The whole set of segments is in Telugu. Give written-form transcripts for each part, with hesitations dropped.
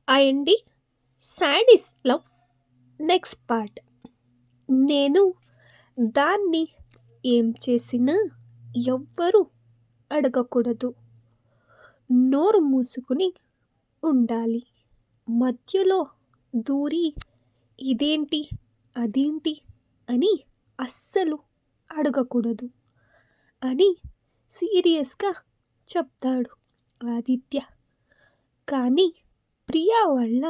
అండి సాడీస్ లవ్ నెక్స్ట్ పార్ట్. నేను దాన్ని ఏం చేసినా ఎవ్వరూ అడగకూడదు. నోరు మూసుకుని ఉండాలి. మధ్యలో దూరి ఇదేంటి అదేంటి అని అస్సలు అడగకూడదు అని సీరియస్గా చెప్తాడు ఆదిత్య. కానీ ప్రియా వాళ్ళ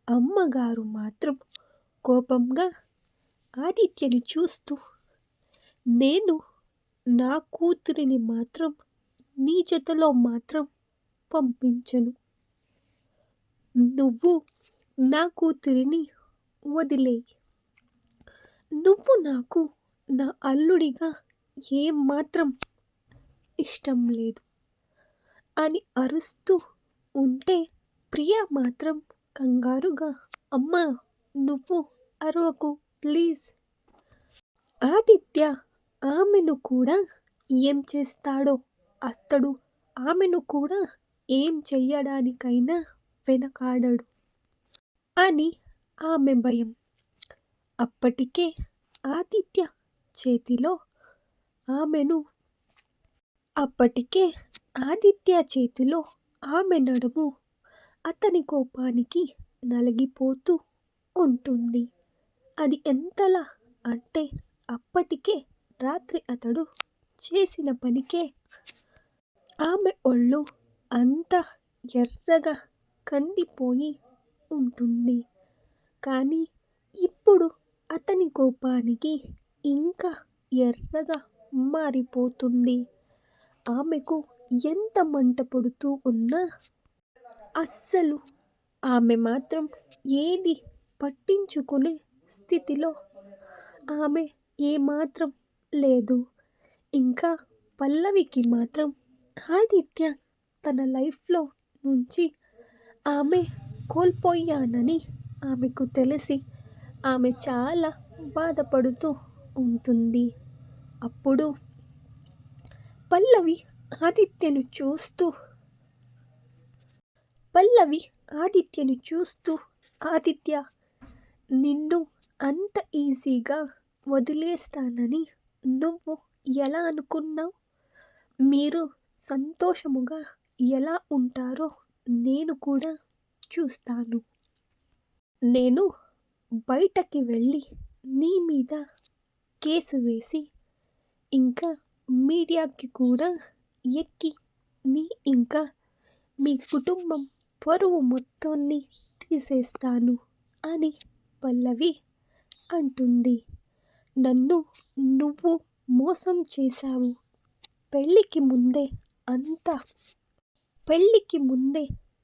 అమ్మగారు మాత్రం కోపంగా ఆదిత్యని చూస్తూ, నేను నా కూతురిని మాత్రం నీ జతలో మాత్రం పంపించను. నువ్వు నా కూతురిని వదిలేయి. నువ్వు నాకు నా అల్లుడిగా ఏమాత్రం ఇష్టం లేదు అని అరుస్తూ ఉంటే ప్రియా మాత్రం కంగారుగా, అమ్మా నువ్వు అరవకు ప్లీజ్. ఆదిత్య ఆమెను కూడా ఏం చేస్తాడో, అతడు ఆమెను కూడా ఏం చెయ్యడానికైనా వెనకాడడు అని ఆమె భయం. అప్పటికే ఆదిత్య చేతిలో ఆమె నడుము అతని కోపానికి నలిగిపోతూ ఉంటుంది. అది ఎంతలా అంటే అప్పటికే రాత్రి అతడు చేసిన పనికే ఆమె ఒళ్ళు అంతా ఎర్రగా కందిపోయి ఉంటుంది. కానీ ఇప్పుడు అతని కోపానికి ఇంకా ఎర్రగా మారిపోతుంది. ఆమెకు ఎంత మంట పుడుతూ ఉన్నా అస్సలు ఆమె మాత్రం ఏది పట్టించుకునే స్థితిలో ఆమె ఏమాత్రం లేదు. ఇంకా పల్లవికి మాత్రం ఆదిత్య తన లైఫ్లో నుంచి ఆమె కోల్పోయానని ఆమెకు తెలిసి ఆమె చాలా బాధపడుతూ ఉంటుంది. అప్పుడు పల్లవి ఆదిత్యను చూస్తూ ఆదిత్య, నిన్ను అంత ఈజీగా వదిలేస్తానని నువ్వు ఎలా అనుకున్నావు? మీరు సంతోషముగా ఎలా ఉంటారో నేను కూడా చూస్తాను. నేను బయటకి వెళ్ళి నీ మీద కేసు వేసి ఇంకా మీడియాకి కూడా ఎక్కి ఇంకా మీ కుటుంబం పరువు మొత్తాన్ని తీసేస్తాను అని పల్లవి అంటుంది. నన్ను నువ్వు మోసం చేశావు. పెళ్ళికి ముందే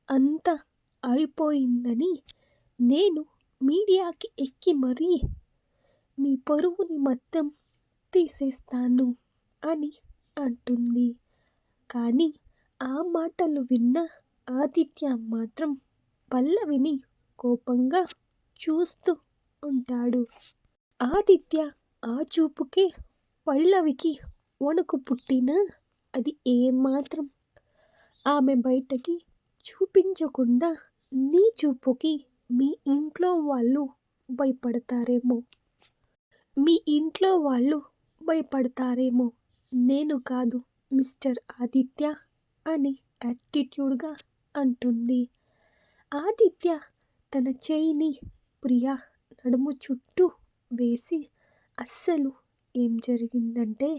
అంతా అయిపోయిందని నేను మీడియాకి ఎక్కి మరీ మీ పరువుని మొత్తం తీసేస్తాను అని అంటుంది. కానీ ఆ మాటలు విన్న ఆదిత్య మాత్రం పల్లవిని కోపంగా చూస్తూ ఉంటాడు. ఆదిత్య ఆ చూపుకే పల్లవికి వణుకు పుట్టినా అది ఏమాత్రం ఆమె బయటకి చూపించకుండా, నీ చూపుకి మీ ఇంట్లో వాళ్ళు భయపడతారేమో, నేను కాదు మిస్టర్ ఆదిత్య అని యాటిట్యూడ్గా అంటుంది. ఆదిత్య తన చేయిని ప్రియా నడుము చుట్టూ వేసి, అస్సలు ఏం జరిగిందంటే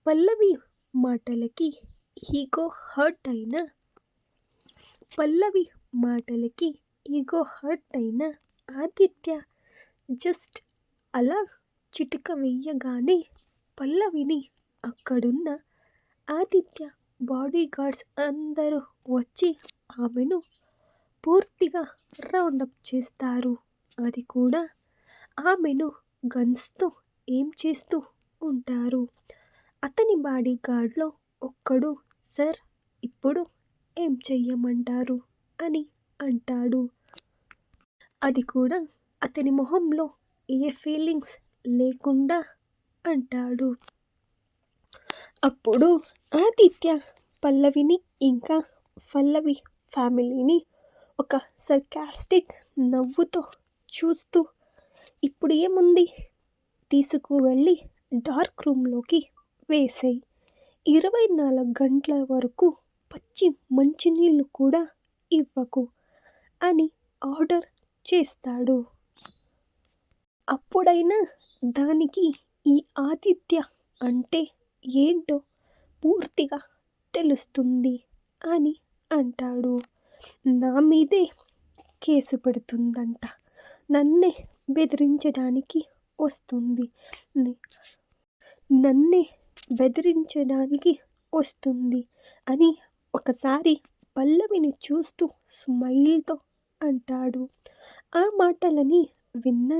పల్లవి మాటలకి ఈగో హర్ట్ అయిన ఆదిత్య జస్ట్ అలా చిటిక వెయ్యగానే పల్లవిని అక్కడున్న ఆదిత్య బాడీ గార్డ్స్ అందరూ వచ్చి ఆమెను పూర్తిగా రౌండప్ చేస్తారు. అది కూడా ఆమెను గన్స్తో ఏం చేస్తూ ఉంటారు. అతని బాడీ గార్డ్లో ఒక్కడు, సార్ ఇప్పుడు ఏం చెయ్యమంటారు అని అంటాడు. అది కూడా అతని మొహంలో ఏ ఫీలింగ్స్ లేకుండా అంటాడు. అప్పుడు ఆదిత్య పల్లవిని ఇంకా పల్లవి ఫ్యామిలీని ఒక సర్కాస్టిక్ నవ్వుతో చూస్తూ, ఇప్పుడు ఏముంది, తీసుకువెళ్ళి డార్క్ రూమ్లోకి వేసేయ్, 24 గంటల వరకు పచ్చి మంచినీళ్ళు కూడా ఇవ్వకు అని ఆర్డర్ చేస్తాడు. అప్పుడైనా దానికి ఈ ఆదిత్య అంటే ఏంటో పూర్తిగా తెలుస్తుంది అని అంటాడు. నా మీదే కేసు పెడుతుందంట, నన్నే బెదిరించడానికి వస్తుంది, నన్నే బెదిరించడానికి వస్తుంది అని ఒకసారి పల్లవిని చూస్తూ స్మైల్తో అంటాడు. ఆ మాటలని విన్న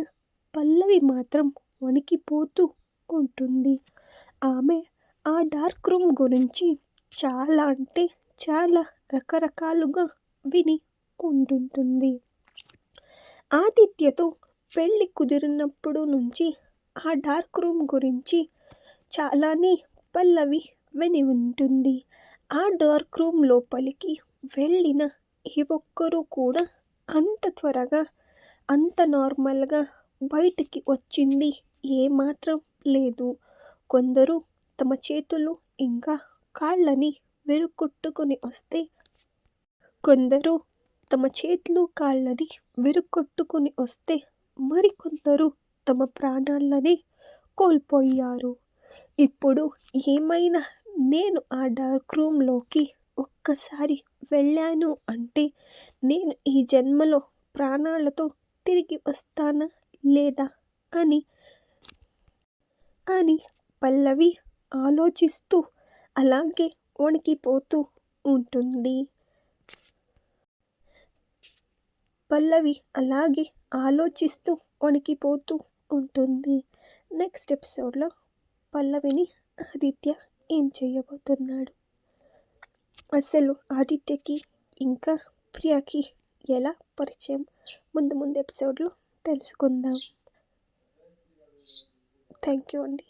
పల్లవి మాత్రం వణికిపోతూ ఉంటుంది. ఆమె ఆ డార్క్ రూమ్ గురించి చాలా అంటే చాలా రకరకాలుగా విని ఉంటుంటుంది. ఆదిత్యతో పెళ్ళి కుదిరినప్పుడు నుంచి ఆ డార్క్ రూమ్ గురించి చాలానే పల్లవి విని ఉంటుంది. ఆ డార్క్ రూమ్ లోపలికి వెళ్ళిన ఏ ఒక్కరూ కూడా అంత త్వరగా అంత నార్మల్గా బయటికి వచ్చింది ఏమాత్రం లేదు. కొందరు తమ చేతులు ఇంకా కాళ్ళని విరుక్కొట్టుకుని వస్తే, కొందరు తమ చేతులు కాళ్ళని విరుక్కొట్టుకుని వస్తే, మరికొందరు తమ ప్రాణాలనే కోల్పోయారు. ఇప్పుడు ఏమైనా నేను ఆ డార్క్ రూమ్లోకి ఒక్కసారి వెళ్ళాను అంటే నేను ఈ జన్మలో ప్రాణాలతో తిరిగి వస్తానా లేదా అని పల్లవి ఆలోచిస్తూ అలాగే వణికిపోతూ ఉంటుంది. పల్లవి అలాగే ఆలోచిస్తూ వణికిపోతూ ఉంటుంది. నెక్స్ట్ ఎపిసోడ్లో పల్లవిని ఆదిత్య ఏం చేయబోతున్నాడు, అసలు ఆదిత్యకి ఇంకా ప్రియకి ఎలా పరిచయం, ముందు ఎపిసోడ్లో తెలుసుకుందాం. థ్యాంక్ యూ అండి.